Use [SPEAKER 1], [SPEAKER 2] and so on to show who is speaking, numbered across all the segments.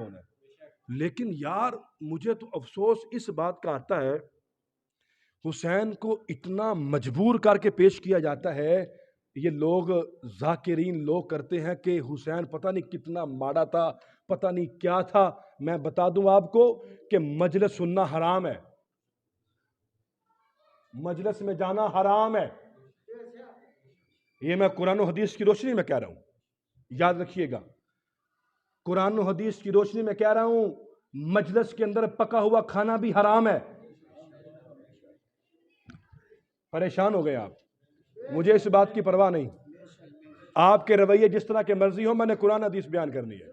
[SPEAKER 1] کون ہے. لیکن یار مجھے تو افسوس اس بات کا آتا ہے حسین کو اتنا مجبور کر کے پیش کیا جاتا ہے. یہ لوگ ذاکرین لوگ کرتے ہیں کہ حسین پتہ نہیں کتنا ماڑا تھا, پتہ نہیں کیا تھا. میں بتا دوں آپ کو کہ مجلس سننا حرام ہے, مجلس میں جانا حرام ہے. یہ میں قرآن و حدیث کی روشنی میں کہہ رہا ہوں, یاد رکھیے گا. قرآن و حدیث کی روشنی میں کہہ رہا ہوں, مجلس کے اندر پکا ہوا کھانا بھی حرام ہے. پریشان ہو گئے آپ, مجھے اس بات کی پرواہ نہیں. آپ کے رویے جس طرح کے مرضی ہو, میں نے قرآن حدیث بیان کرنی ہے.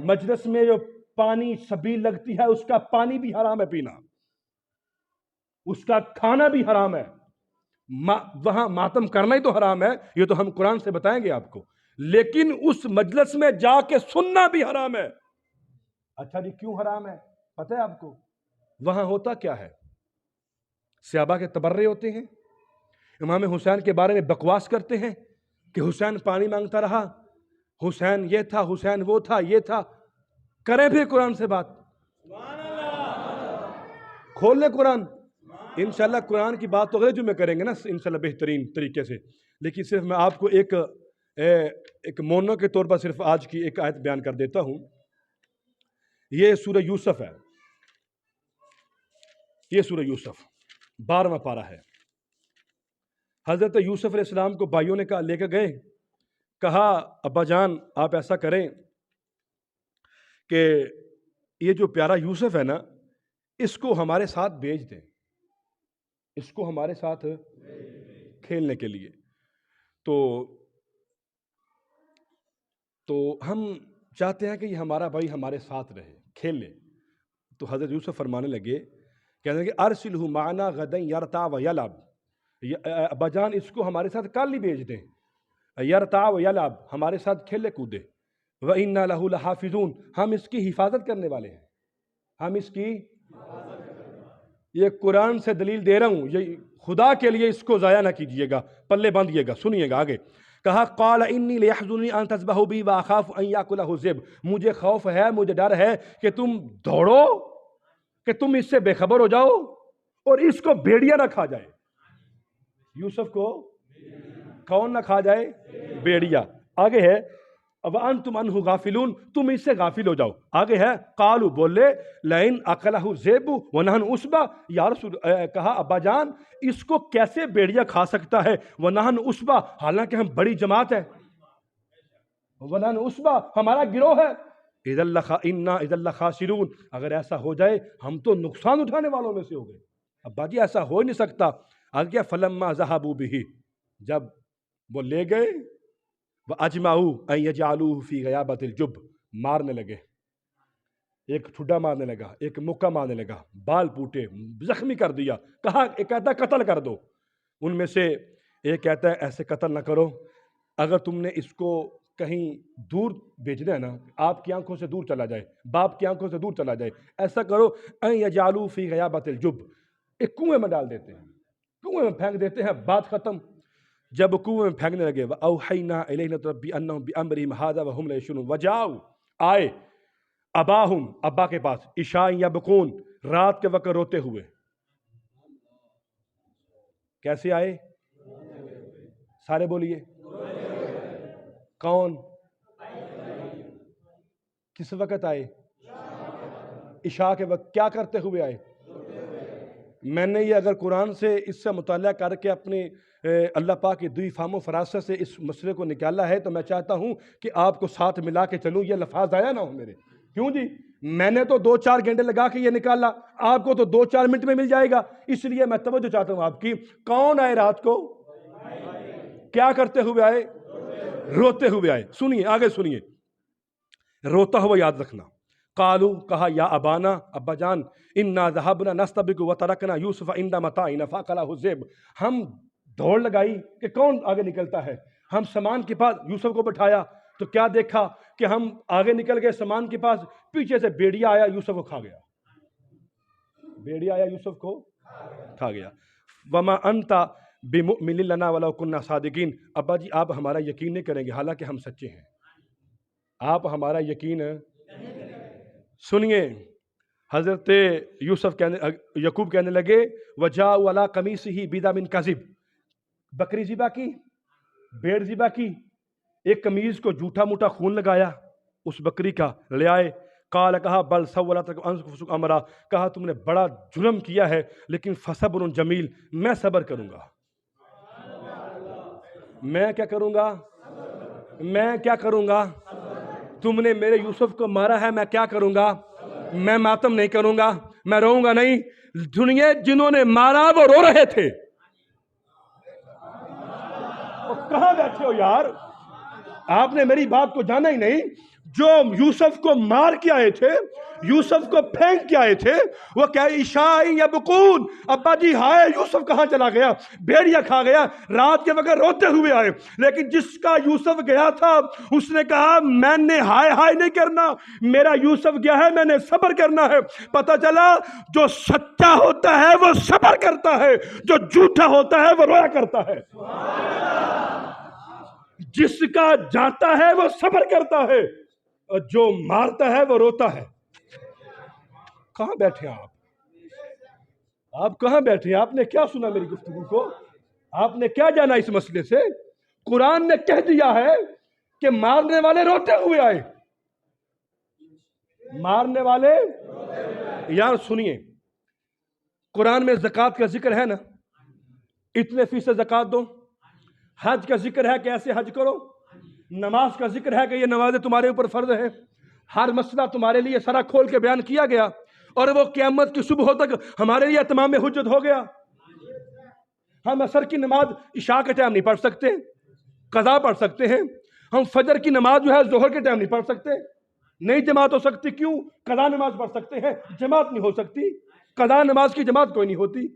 [SPEAKER 1] مجلس میں جو پانی سبیل لگتی ہے اس کا پانی بھی حرام ہے پینا, اس کا کھانا بھی حرام ہے. وہاں ماتم کرنا ہی تو حرام ہے, یہ تو ہم قرآن سے بتائیں گے آپ کو. لیکن اس مجلس میں جا کے سننا بھی حرام ہے. اچھا جی کیوں حرام ہے پتہ ہے آپ کو؟ وہاں ہوتا کیا ہے, صحابہ کے تبرے ہوتے ہیں, امام حسین کے بارے میں بکواس کرتے ہیں کہ حسین پانی مانگتا رہا, حسین یہ تھا, حسین وہ تھا, یہ تھا. کریں پھر قرآن سے بات, کھول لیں قرآن. انشاءاللہ قرآن کی بات تو اگلے جمعے کریں گے نا انشاءاللہ بہترین طریقے سے. لیکن صرف میں آپ کو ایک مونو کے طور پر صرف آج کی ایک آیت بیان کر دیتا ہوں. یہ سورہ یوسف ہے, یہ سورہ یوسف 12واں پارہ ہے. حضرت یوسف علیہ السلام کو بھائیوں نے کہا, لے کے گئے, کہا ابا جان آپ ایسا کریں کہ یہ جو پیارا یوسف ہے نا اس کو ہمارے ساتھ بھیج دیں, اس کو ہمارے ساتھ کھیلنے کے لیے. تو ہم چاہتے ہیں کہ یہ ہمارا بھائی ہمارے ساتھ رہے, کھیلے. تو حضرت یوسف فرمانے لگے, کہنے لگے ارسلہ معنا غدا یرتع ویلعب, ابا جان اس کو ہمارے ساتھ کل ہی بھیج دیں, یرتع ویلعب ہمارے ساتھ کھیلے کودے. وَإِنَّا لَهُ لَحَافِظُونَ ہم اس کی حفاظت کرنے والے ہیں, ہم اس کی. یہ قرآن سے دلیل دے رہا ہوں, یہ خدا کے لیے اس کو ضائع نہ کیجیے گا, پلے باندھیے گا. سنیے گا آگے, کہا قال انی لیحزننی ان تذبحوا بی واخاف ان یاکلہ الذئب, مجھے خوف ہے, مجھے ڈر ہے کہ تم دوڑو, کہ تم اس سے بے خبر ہو جاؤ اور اس کو بھیڑیا نہ کھا جائے. یوسف کو کون نہ کھا جائے؟ بھیڑیا. آگے ہے وَأَنْتُمْ عَنْهُ غَافِلُونَ تم اس سے غافل ہو جاؤ. آگے ہے قالوا بولے لَإِنْ أَكَلَهُ الذِّئْبُ وَنَحْنُ عُصْبَةٌ یا رسول, کہا ابا جان اس کو کیسے بھیڑیا کھا سکتا ہے, وَنَحْنُ عُصْبَةٌ حالانکہ ہم بڑی جماعت ہے, وَنَحْنُ عُصْبَةٌ ہمارا گروہ ہے. إِنَّا إِذًا لَخَاسِرُونَ اگر ایسا ہو جائے ہم تو نقصان اٹھانے والوں میں سے ہو گئے. ابا جی ایسا ہو نہیں سکتا. آگے فَلَمَّا ذَهَبُوا بِهِ جب وہ لے گئے, وَأَجْمَعُوا أَن يَجْعَلُوهُ فِي غَيَابَتِ الْجُبِّ مارنے لگے, ایک ٹھڈا مارنے لگا, ایک مکہ مارنے لگا, بال پوٹے, زخمی کر دیا. کہا ایک کہتا ہے قتل کر دو, ان میں سے ایک کہتا ہے ایسے قتل نہ کرو, اگر تم نے اس کو کہیں دور بھیجنا ہے نا, آپ کی آنکھوں سے دور چلا جائے, باپ کی آنکھوں سے دور چلا جائے, ایسا کرو أَن يَجْعَلُوهُ فِي غَيَابَتِ الْجُبِّ ایک کنویں میں ڈال دیتے ہیں, کنویں میں پھینک دیتے ہیں, بات ختم. جب کنویں میں پھینکنے لگے وَأَوْحَيْنَا إِلَيْهِ نَتُنَبِّئَنَّهُم بِأَمْرِهِمْ هَذَا وَهُمْ لَا يَشْعُرُونَ وَجَاءُوا آئے اباہم ابا کے پاس, عشاء یبکون رات کے وقت روتے ہوئے. کیسے آئے؟ سارے بولیے کون کس وقت آئے؟ عشاء کے وقت. کیا کرتے ہوئے آئے؟ میں نے یہ اگر قرآن سے اس سے مطالعہ کر کے اپنے اللہ پاک کی دوئی فہم و فراست سے اس مسئلے کو نکالا ہے تو میں چاہتا ہوں کہ آپ کو ساتھ ملا کے چلوں, یہ لفظ آیا نہ ہو میرے. کیوں جی, میں نے تو 2-4 گھنٹے لگا کے یہ نکالا, آپ کو تو 2-4 منٹ میں مل جائے گا. اس لیے میں توجہ چاہتا ہوں آپ کی. کون آئے رات کو؟ کیا کرتے ہوئے آئے؟ روتے ہوئے آئے. سنیے آگے سنیے, روتا ہوا یاد رکھنا. قالو کہا یا ابانا ابا جان انا ذهبنا نستبق وتركنا یوسف عند متاعنا فاكله الذئب ہم دوڑ لگائی کہ کون آگے نکلتا ہے, ہم سامان کے پاس یوسف کو بٹھایا تو کیا دیکھا کہ ہم آگے نکل گئے سامان کے پاس, پیچھے سے بھیڑیا آیا یوسف کو کھا گیا. بھیڑیا آیا یوسف کو کھا گیا. وما انت بمؤمن لنا ولو كنا صادقین ابا جی آپ ہمارا یقین نہیں کریں گے حالانکہ ہم سچے ہیں. آپ ہمارا یقین سنیے. حضرت یوسف یعقوب کہنے لگے وَجَاءُوا عَلَىٰ قَمِیصِهِ بِدَمٍ كَذِبٍ. بکری ذبح کی، بھیڑ ذبح کی، ایک قمیض کو جھوٹا موٹا خون لگایا اس بکری کا لے آئے. قال کہا بل سولت لکم انفسکم امرا، کہا تم نے بڑا جرم کیا ہے لیکن فصبر جمیل، میں صبر کروں گا. میں کیا کروں گا؟ میں کیا کروں گا؟ تم نے میرے یوسف کو مارا ہے، میں کیا کروں گا؟ میں ماتم نہیں کروں گا، میں روؤں گا نہیں. سنیے، جنہوں نے مارا وہ رو رہے تھے. کہاں بیٹھے ہو یار؟ آپ نے میری بات کو جانا ہی نہیں. جو یوسف کو مار کے آئے تھے، یوسف کو پھینک کے آئے تھے، وہ کیا عشاء یبکون، ابا جی ہائے یوسف کہاں چلا گیا، بھیڑیا کھا گیا. رات کے وقت روتے ہوئے آئے. لیکن جس کا یوسف گیا تھا اس نے کہا میں نے ہائے ہائے نہیں کرنا، میرا یوسف گیا ہے، میں نے صبر کرنا ہے. پتہ چلا جو سچا ہوتا ہے وہ صبر کرتا ہے، جو جھوٹا ہوتا ہے وہ رویا کرتا ہے. جس کا جاتا ہے وہ صبر کرتا ہے اور جو مارتا ہے وہ روتا ہے. کہاں بیٹھے آپ؟ آپ کہاں بیٹھے؟ آپ نے کیا سنا میری گفتگو کو؟ آپ نے کیا جانا اس مسئلے سے؟ قرآن نے کہہ دیا ہے کہ مارنے والے روتے ہوئے آئے. مارنے والے یار سنیے، قرآن میں زکوٰۃ کا ذکر ہے نا، اتنے فیصد زکوٰۃ دو. حج کا ذکر ہے کہ ایسے حج کرو. نماز کا ذکر ہے کہ یہ نمازیں تمہارے اوپر فرض ہے. ہر مسئلہ تمہارے لیے سارا کھول کے بیان کیا گیا اور وہ قیامت کی صبح تک ہمارے لیے تمام حجت ہو گیا. ہم عصر کی نماز عشاء کے ٹائم نہیں پڑھ سکتے، قضا پڑھ سکتے ہیں. ہم فجر کی نماز جو ہے ظہر کے ٹائم نہیں پڑھ سکتے، نہیں جماعت ہو سکتی. کیوں؟ قضا نماز پڑھ سکتے ہیں، جماعت نہیں ہو سکتی. قضا نماز کی جماعت کوئی نہیں ہوتی،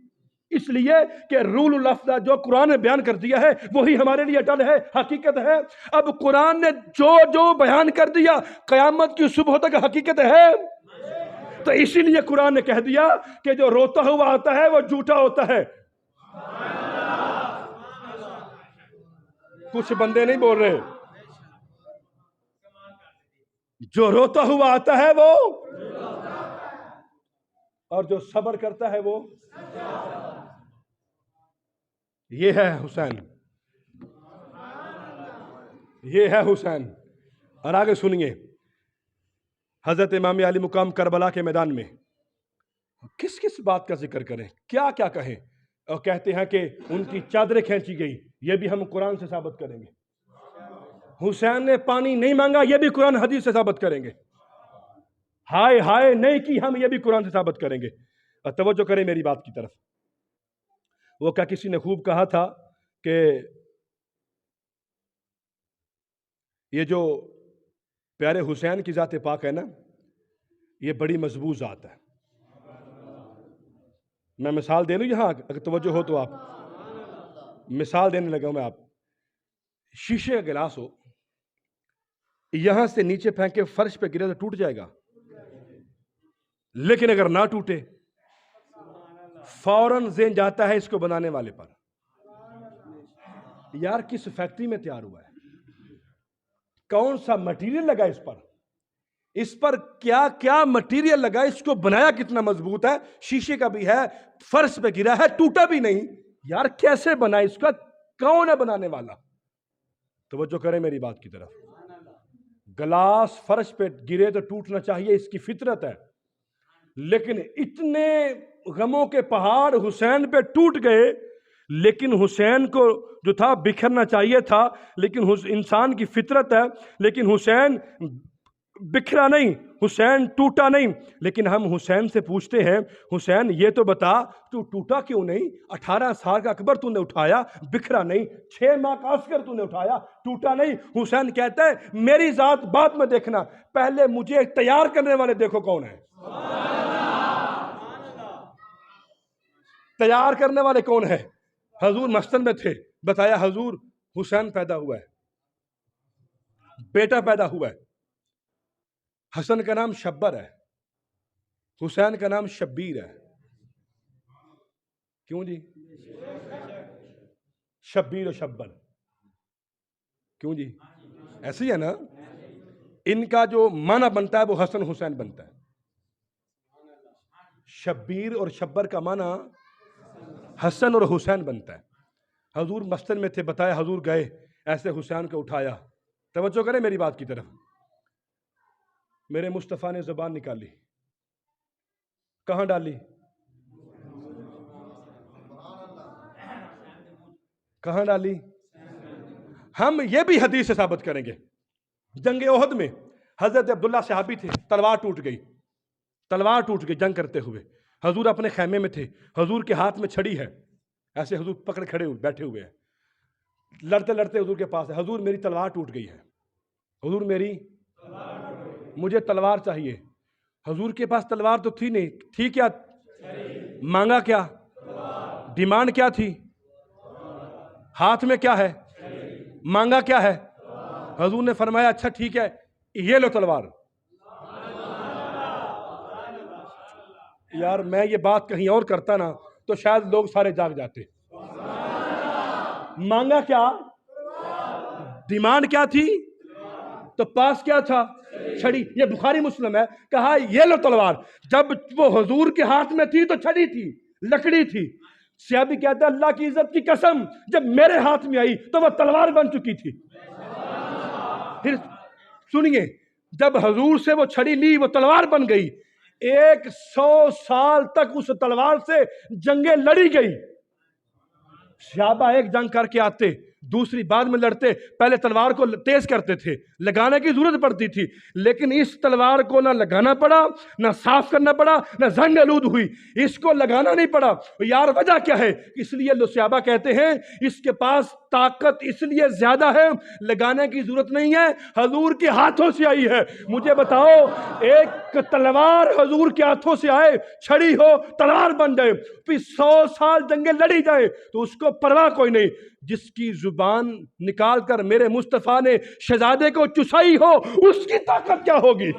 [SPEAKER 1] اس لیے کہ رول اللفظ جو قرآن نے بیان کر دیا ہے وہی ہمارے لیے اٹل ہے، حقیقت ہے. اب قرآن نے جو جو بیان کر دیا قیامت کی صبح تک حقیقت ہے. تو اسی لیے قرآن نے کہہ دیا کہ جو روتا ہوا آتا ہے وہ جھوٹا ہوتا ہے. کچھ بندے نہیں بول رہے. جو روتا ہوا آتا ہے وہ، اور جو صبر کرتا ہے وہ. یہ ہے حسین، یہ ہے حسین. اور آگے سنیے، حضرت امام علی مقام کربلا کے میدان میں کس کس بات کا ذکر کریں، کیا کیا کہیں. اور کہتے ہیں کہ ان کی چادریں کھینچی گئی، یہ بھی ہم قرآن سے ثابت کریں گے. حسین نے پانی نہیں مانگا، یہ بھی قرآن حدیث سے ثابت کریں گے. ہائے ہائے نہیں کی، ہم یہ بھی قرآن سے ثابت کریں گے. اور توجہ کریں میری بات کی طرف. وہ کیا کسی نے خوب کہا تھا کہ یہ جو پیارے حسین کی ذات پاک ہے نا، یہ بڑی مضبوط ذات ہے. میں مثال دے لوں یہاں، اگر توجہ ہو تو. آپ مثال دینے لگا ہوں میں. آپ شیشے کا گلاس ہو، یہاں سے نیچے پھینک کے فرش پہ گرے تو ٹوٹ جائے گا، لیکن اگر نہ ٹوٹے فوراً ذہن جاتا ہے اس کو بنانے والے پر. یار کس فیکٹری میں تیار ہوا ہے، کون سا مٹیریل لگا اس پر کیا کیا مٹیریل لگا، اس کو بنایا کتنا مضبوط ہے. شیشے کا بھی ہے، فرش پہ گرا ہے، ٹوٹا بھی نہیں. یار کیسے بنا، اس کا کون ہے بنانے والا؟ توجہ کریں میری بات کی طرف. گلاس فرش پہ گرے تو ٹوٹنا چاہیے، اس کی فطرت ہے. لیکن اتنے غموں کے پہاڑ حسین پہ ٹوٹ گئے، لیکن حسین کو جو تھا بکھرنا چاہیے تھا، لیکن انسان کی فطرت ہے. لیکن حسین بکھرا نہیں، حسین ٹوٹا نہیں. لیکن ہم حسین سے پوچھتے ہیں حسین یہ تو بتا تو ٹوٹا کیوں نہیں؟ 18 سال کا اکبر تو نے اٹھایا، بکھرا نہیں. 6 ماہ کا عسکر تو نے اٹھایا، ٹوٹا نہیں. حسین کہتا ہے میری ذات بعد میں دیکھنا، پہلے مجھے تیار کرنے والے دیکھو کون ہے. تیار کرنے والے کون ہے؟ حضور مسجد میں تھے، بتایا حضور حسین پیدا ہوا ہے، بیٹا پیدا ہوا ہے. حسن کا نام شبر ہے، حسین کا نام شبیر ہے. کیوں جی؟ شبیر و شبر کیوں جی؟ ایسے ہی ہے نا. ان کا جو معنی بنتا ہے وہ حسن حسین بنتا ہے. شبیر اور شبر کا معنی حسن اور حسین بنتا ہے. حضور مسجد میں تھے، بتایا حضور گئے ایسے حسین کو اٹھایا. توجہ کریں میری بات کی طرف. میرے مصطفیٰ نے زبان نکالی، کہاں ڈالی؟ کہاں ڈالی؟ ہم یہ بھی حدیث سے ثابت کریں گے. جنگ احد میں حضرت عبداللہ صحابی تھے، تلوار ٹوٹ گئی جنگ کرتے ہوئے. حضور اپنے خیمے میں تھے، حضور کے ہاتھ میں چھڑی ہے، ایسے حضور پکڑ کھڑے ہوئے بیٹھے ہوئے ہیں. لڑتے لڑتے حضور کے پاس ہے، حضور میری تلوار ٹوٹ گئی ہے، حضور مجھے تلوار چاہیے. حضور کے پاس تلوار تو تھی نہیں، تھی کیا؟ مانگا کیا؟ ڈیمانڈ کیا تھی؟ ہاتھ میں کیا ہے؟ مانگا کیا ہے؟ حضور نے فرمایا اچھا ٹھیک ہے، یہ لو تلوار. یار میں یہ بات کہیں اور کرتا نا تو شاید لوگ سارے جاگ جاتے. مانگا کیا؟ ڈیمانڈ کیا تھی؟ تو پاس کیا تھا؟ چھڑی. یہ بخاری مسلم ہے. کہا یہ لو تلوار. جب وہ حضور کے ہاتھ میں تھی تو چھڑی تھی، لکڑی تھی. صحابی کہتا ہے اللہ کی عزت کی قسم جب میرے ہاتھ میں آئی تو وہ تلوار بن چکی تھی. پھر سنیے، جب حضور سے وہ چھڑی لی وہ تلوار بن گئی. 100 سال تک اس تلوار سے جنگیں لڑی گئی. صحابہ ایک جنگ کر کے آتے، دوسری بعد میں لڑتے. پہلے تلوار کو تیز کرتے تھے، لگانے کی ضرورت پڑتی تھی، لیکن اس تلوار کو نہ لگانا پڑا، نہ صاف کرنا پڑا، نہ زنگ آلود ہوئی. اس کو لگانا نہیں پڑا. یار وجہ کیا ہے؟ اس لیے صحابہ کہتے ہیں اس کے پاس طاقت اس لیے زیادہ ہے، لگانے کی ضرورت نہیں ہے، حضور کے ہاتھوں سے آئی ہے. مجھے بتاؤ، ایک تلوار حضور کے ہاتھوں سے آئے، چھڑی ہو تلوار بن جائے، پھر 100 سال جنگیں لڑی جائے تو اس کو پرواہ کوئی نہیں. جس کی زبان نکال کر میرے مصطفیٰ نے شہزادے کو چسائی ہو اس کی طاقت کیا ہوگی؟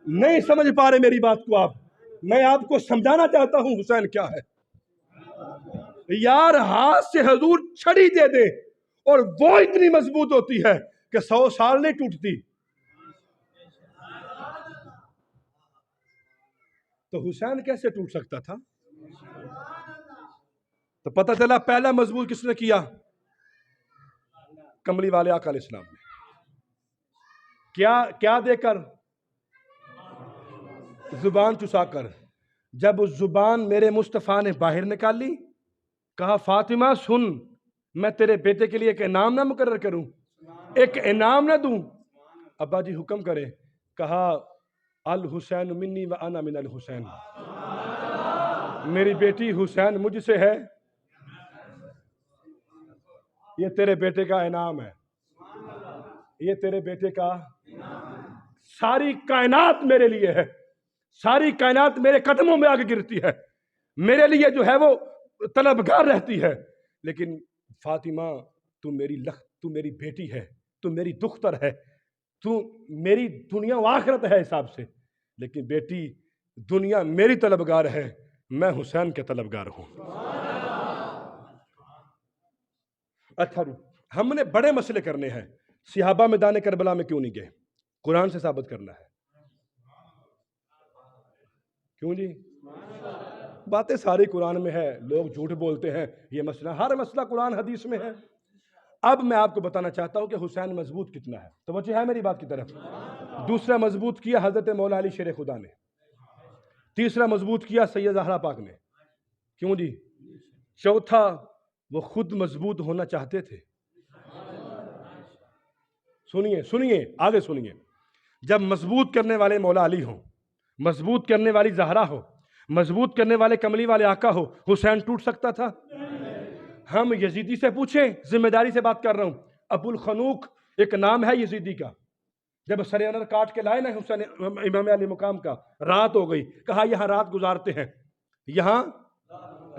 [SPEAKER 1] نہیں سمجھ پا رہے میری بات کو آپ. میں آپ کو سمجھانا چاہتا ہوں حسین کیا ہے. یار ہاتھ سے حضور چھڑی دے دے اور وہ اتنی مضبوط ہوتی ہے کہ 100 سال نہیں ٹوٹتی. تو حسین کیسے ٹوٹ سکتا تھا؟ تو پتہ چلا پہلا مضبوط کس نے کیا؟ کملی والے آقا علیہ السلام نے. کیا دے کر؟ زبان چسا کر. جب اس زبان میرے مصطفیٰ نے باہر نکال لی، کہا فاطمہ سن، میں تیرے بیٹے کے لیے ایک انعام نہ مقرر کروں، ایک انعام نہ دوں؟ ابا جی حکم کرے. کہا الحسین منی و انا من الحسین، میری بیٹی حسین مجھ سے ہے، یہ تیرے بیٹے کا انعام ہے، یہ تیرے بیٹے کا. ساری کائنات میرے لیے ہے، ساری کائنات میرے قدموں میں آگے گرتی ہے، میرے لیے جو ہے وہ طلبگار رہتی ہے. لیکن فاطمہ تو میری بیٹی ہے، تو میری دختر ہے، تو میری دنیا و آخرت ہے حساب سے. لیکن بیٹی دنیا میری طلبگار ہے، میں حسین کے طلبگار ہوں. اچھا ہم نے بڑے مسئلے کرنے ہیں. صحابہ میدان کربلا میں کیوں نہیں گئے؟ قرآن سے ثابت کرنا ہے. کیوں جی؟ باتیں ساری قرآن میں ہے، لوگ جھوٹ بولتے ہیں. یہ مسئلہ، ہر مسئلہ قرآن حدیث میں ہے. اب میں آپ کو بتانا چاہتا ہوں کہ حسین مضبوط کتنا ہے. توجہ ہے میری بات کی طرف. دوسرا مضبوط کیا حضرت مولا علی شیر خدا نے. تیسرا مضبوط کیا سید زہرا پاک نے. کیوں جی؟ چوتھا وہ خود مضبوط ہونا چاہتے تھے. سنیے آگے سنیے. جب مضبوط کرنے والے مولا علی ہوں، مضبوط کرنے والی زہرا ہو، مضبوط کرنے والے کملی والے آقا ہو، حسین ٹوٹ سکتا تھا؟ ہم یزیدی سے پوچھیں، ذمہ داری سے بات کر رہا ہوں. ابو الخنوق ایک نام ہے یزیدی کا. جب سر انر کاٹ کے لائے نا حسین امام علی مقام کا، رات ہو گئی، کہا یہاں رات گزارتے ہیں، یہاں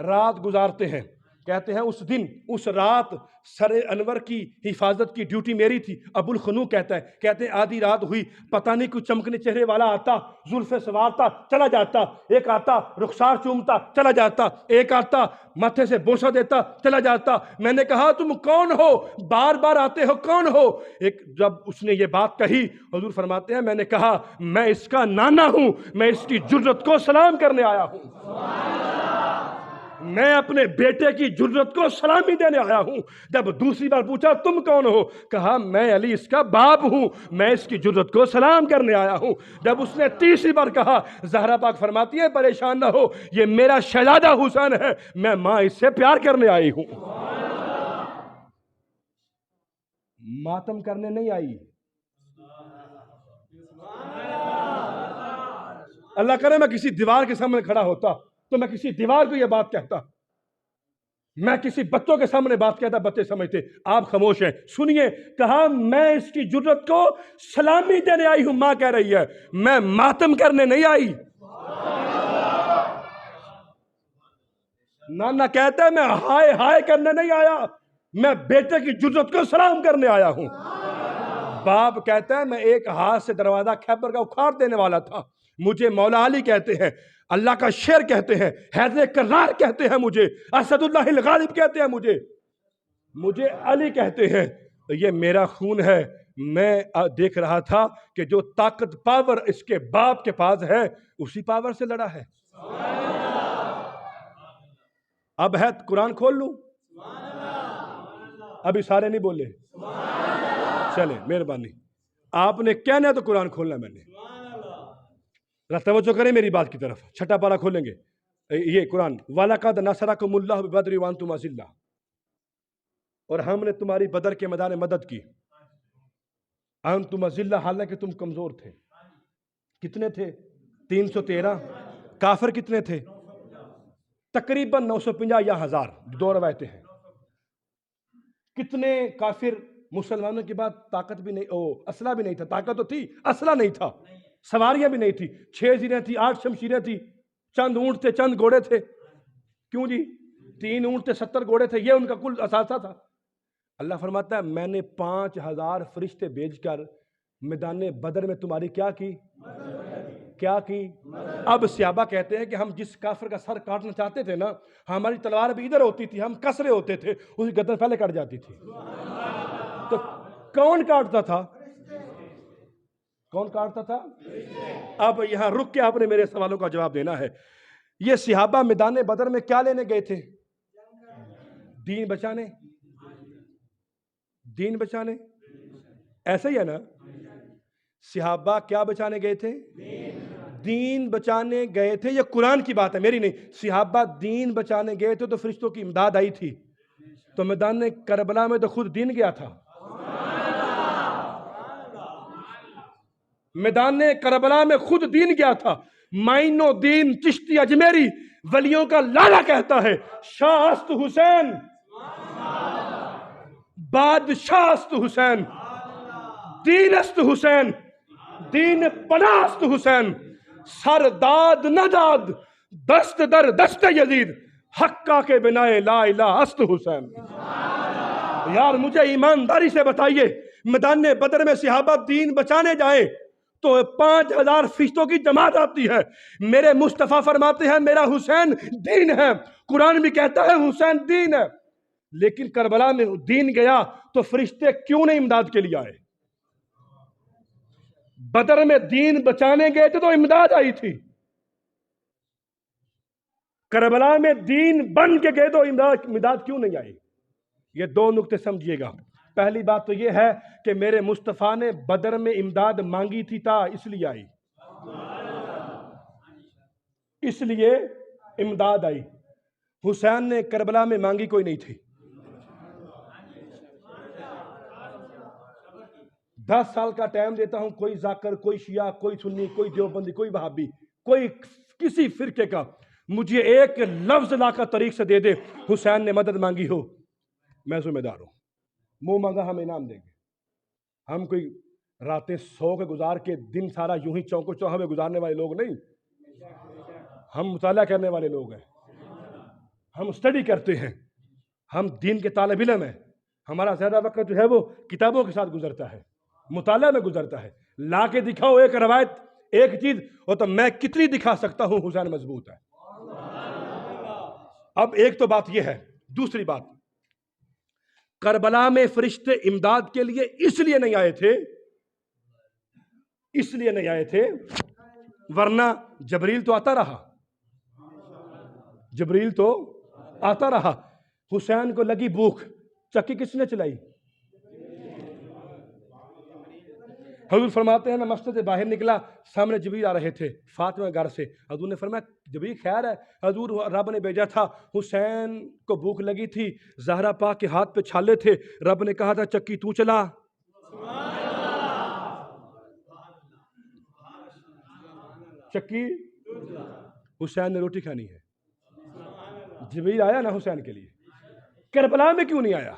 [SPEAKER 1] رات گزارتے ہیں. کہتے ہیں اس دن اس رات سر انور کی حفاظت کی ڈیوٹی میری تھی. ابو الخنو کہتا ہے، کہتے ہیں آدھی رات ہوئی، پتہ نہیں کوئی چمکنے چہرے والا آتا، زلف سوار تھا، چلا جاتا. ایک آتا رخسار چومتا، چلا جاتا. ایک آتا ماتھے سے بوسہ دیتا، چلا جاتا. میں نے کہا تم کون ہو؟ بار بار آتے ہو، کون ہو؟ ایک جب اس نے یہ بات کہی، حضور فرماتے ہیں میں نے کہا میں اس کا نانا ہوں، میں اس کی جرت کو سلام کرنے آیا ہوں. میں اپنے بیٹے کی جرت کو سلامی دینے آیا ہوں. جب دوسری بار پوچھا تم کون ہو؟ کہا میں علی اس کا باپ ہوں، میں اس کی جرت کو سلام کرنے آیا ہوں. جب اس نے تیسری بار کہا، زہرا پاک فرماتی ہے پریشان نہ ہو، یہ میرا شہزادہ حسین ہے، میں ماں اس سے پیار کرنے آئی ہوں، ماتم کرنے نہیں آئی. اللہ کرے میں کسی دیوار کے سامنے کھڑا ہوتا تو میں کسی دیوار کو یہ بات کہتا، میں کسی بچوں کے سامنے بات کہتا، بچے سمجھتے. آپ خاموش ہیں، سنیے. کہا میں اس کی جرت کو سلامی دینے آئی ہوں. ماں کہہ رہی ہے میں ماتم کرنے نہیں آئی. نانا کہتا ہے میں ہائے ہائے کرنے نہیں آیا، میں بیٹے کی جرت کو سلام کرنے آیا ہوں. باپ کہتا ہے میں ایک ہاتھ سے دروازہ خیبر کا اکھاڑ دینے والا تھا. مجھے مولا علی کہتے ہیں، اللہ کا شیر کہتے ہیں، حیدر کرار کہتے ہیں، مجھے اسد اللہ الغالب کہتے ہیں، مجھے علی کہتے ہیں. یہ میرا خون ہے. میں دیکھ رہا تھا کہ جو طاقت پاور اس کے باپ کے پاس ہے اسی پاور سے لڑا ہے. اب ہے قرآن کھول لوں؟ ابھی سارے نہیں بولے. چلیں مہربانی، آپ نے کہنا ہے تو قرآن کھولنا. میں نے توجہ کریں میری بات کی طرف. چھٹا پارہ کھولیں گے. یہ قرآن، وَلَقَدْ نَصَرَكُمُ اللَّهُ بِبَدْرٍ وَأَنْتُمْ أَذِلَّةٌ، اور ہم نے تمہاری بدر کے میدان مدد کی. انتم اذلہ، حالانکہ تم کمزور تھے. کتنے تھے؟ 313. کافر کتنے تھے؟ تقریباً 950 یا 1000، دو روایتیں ہیں. کتنے کافر؟ مسلمانوں کے بعد طاقت بھی نہیں، اسلحہ بھی نہیں تھا. طاقت تو تھی، اسلحہ نہیں تھا، سواریاں بھی نہیں تھی. 6 زیریں تھی، 8 شمشیریں تھی، چند اونٹ تھے، چند گھوڑے تھے. کیوں جی؟ 3 اونٹ تھے، 70 گھوڑے تھے، یہ ان کا کل اثاثہ تھا. اللہ فرماتا ہے میں نے 5000 فرشتے بھیج کر میدان بدر میں تمہاری کیا کی؟ اب صحابہ کہتے ہیں کہ ہم جس کافر کا سر کاٹنا چاہتے تھے نا، ہماری تلوار بھی ادھر ہوتی تھی، ہم کسرے ہوتے تھے، اس کی گردن پہلے کٹ جاتی تھی. تو کون کاٹتا تھا؟ کون کاٹتا تھا؟ اب یہاں رک کے آپ نے میرے سوالوں کا جواب دینا ہے. یہ صحابہ میدان بدر میں کیا لینے گئے تھے؟ دین بچانے. دین بچانے، ایسا ہی ہے نا؟ صحابہ کیا بچانے گئے تھے؟ دین بچانے گئے تھے. یہ قرآن کی بات ہے، میری نہیں. صحابہ دین بچانے گئے تھے تو فرشتوں کی امداد آئی تھی. تو میدان کربلا میں تو خود دین گیا تھا. میدان کربلا میں خود دین گیا تھا. معین الدین چشتی اجمیری ولیوں کا لالا کہتا ہے شاہ است حسین، بادشاہ است حسین، دین است حسین، دین پناہ است حسین، سر داد نہ داد دست در دست یزید، حقہ کے بنا لا الہ است حسین. یار مجھے ایمانداری سے بتائیے، میدان بدر میں صحابہ دین بچانے جائیں تو 5000 فرشتوں کی جماعت آتی ہے. میرے مصطفیٰ فرماتے ہیں میرا حسین دین ہے. قرآن بھی کہتا ہے حسین دین ہے. لیکن کربلا میں دین گیا تو فرشتے کیوں نہیں امداد کے لیے آئے؟ بدر میں دین بچانے گئے تھے تو امداد آئی تھی. کربلا میں دین بن کے گئے تو امداد کیوں نہیں آئی؟ یہ 2 نقطے سمجھیے گا. پہلی بات تو یہ ہے کہ میرے مصطفیٰ نے بدر میں امداد مانگی تھی تا اس لیے آئی، اس لیے امداد آئی. حسین نے کربلا میں مانگی کوئی نہیں تھی. 10 سال کا ٹائم دیتا ہوں، کوئی ذاکر، کوئی شیعہ، کوئی سنی، کوئی دیوبندی، کوئی وہابی، کوئی کسی فرقے کا مجھے ایک لفظ لا کر طریق سے دے دے حسین نے مدد مانگی ہو، میں ذمہ دار ہوں. منہ مانگا ہم انعام دیں گے. ہم کوئی راتیں سو کے گزار کے دن سارا یوں ہی چونکو چوہا میں گزارنے والے لوگ نہیں. ہم مطالعہ کرنے والے لوگ ہیں، ہم اسٹڈی کرتے ہیں. ہم دین کے طالب علم ہیں، ہمارا زیادہ وقت جو ہے وہ کتابوں کے ساتھ گزرتا ہے، مطالعہ میں گزرتا ہے. لا کے دکھاؤ ایک روایت، ایک چیز، اور تو میں کتنی دکھا سکتا ہوں حسین مضبوط ہے. اب ایک تو بات یہ ہے. دوسری بات، کربلا میں فرشتے امداد کے لیے اس لیے نہیں آئے تھے، اس لیے نہیں آئے تھے، ورنہ جبریل تو آتا رہا، جبریل تو آتا رہا. حسین کو لگی بھوک، چکی کس نے چلائی؟ حضور فرماتے ہیں میں مسجد سے باہر نکلا، سامنے جبریل آ رہے تھے فاطمہ گھر سے. حضور نے فرمایا جبریل خیر ہے؟ حضور رب نے بھیجا تھا، حسین کو بھوک لگی تھی، زہرا پاک کے ہاتھ پہ چھالے تھے، رب نے کہا تھا چکی تو چلا. چکی حسین نے روٹی کھانی ہے. جبریل آیا نا حسین کے لیے، کربلا میں کیوں نہیں آیا؟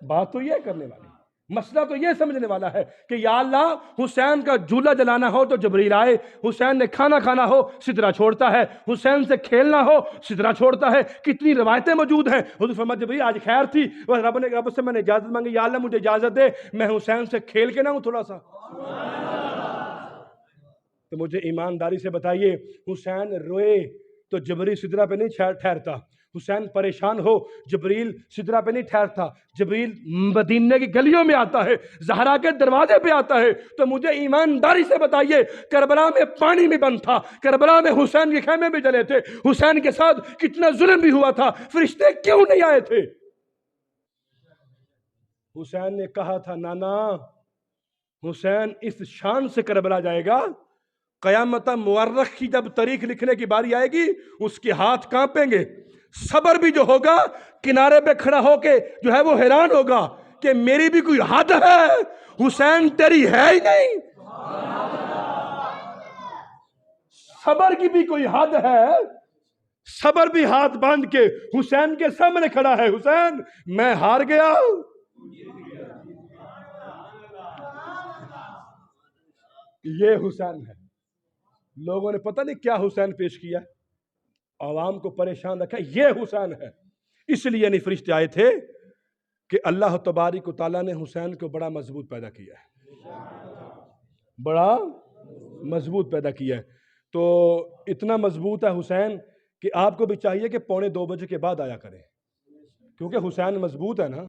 [SPEAKER 1] بات تو یہ کرنے والی، مسئلہ تو یہ سمجھنے والا ہے کہ یا اللہ حسین کا جھولا جلانا ہو تو جبریل آئے، حسین نے کھانا کھانا ہو سترہ چھوڑتا ہے، حسین سے کھیلنا ہو سترہ چھوڑتا ہے. کتنی روایتیں موجود ہیں. حضور فرماتے جبریل آج خیر تھی، رب سے میں نے اجازت مانگی، یا اللہ مجھے اجازت دے میں حسین سے کھیل کے نہ ہوں تھوڑا سا. تو مجھے ایمانداری سے بتائیے، حسین روئے تو جبریل سدرہ پہ نہیں ٹھہرتا، حسین پریشان ہو جبریل سدرہ پہ نہیں ٹھہرتا، جبریل مدینے کی گلیوں میں آتا ہے، زہرا کے دروازے پہ آتا ہے. تو مجھے ایمانداری سے بتائیے، کربلا میں پانی بھی بند تھا، کربلا میں حسین کے خیمے بھی جلے تھے، حسین کے ساتھ کتنا ظلم بھی ہوا تھا، فرشتے کیوں نہیں آئے تھے؟ حسین نے کہا تھا نانا حسین اس شان سے کربلا جائے گا، قیامت مورخ کی جب تاریخ لکھنے کی باری آئے گی اس کے ہاتھ کانپیں گے. صبر بھی جو ہوگا کنارے پہ کھڑا ہو کے جو ہے وہ حیران ہوگا کہ میری بھی کوئی حد ہے، حسین تیری ہے ہی نہیں. صبر کی بھی کوئی حد ہے. صبر بھی ہاتھ باندھ کے حسین کے سامنے کھڑا ہے، حسین میں ہار گیا. یہ حسین ہے. لوگوں نے پتہ نہیں کیا حسین پیش کیا، عوام کو پریشان رکھا. یہ حسین ہے. اس لیے نہیں فرشتے آئے تھے کہ اللہ تبارک و تعالیٰ نے حسین کو بڑا مضبوط پیدا کیا ہے، بڑا مضبوط پیدا کیا ہے. تو اتنا مضبوط ہے حسین کہ آپ کو بھی چاہیے کہ 1:45 بجے کے بعد آیا کریں، کیونکہ حسین مضبوط ہے نا.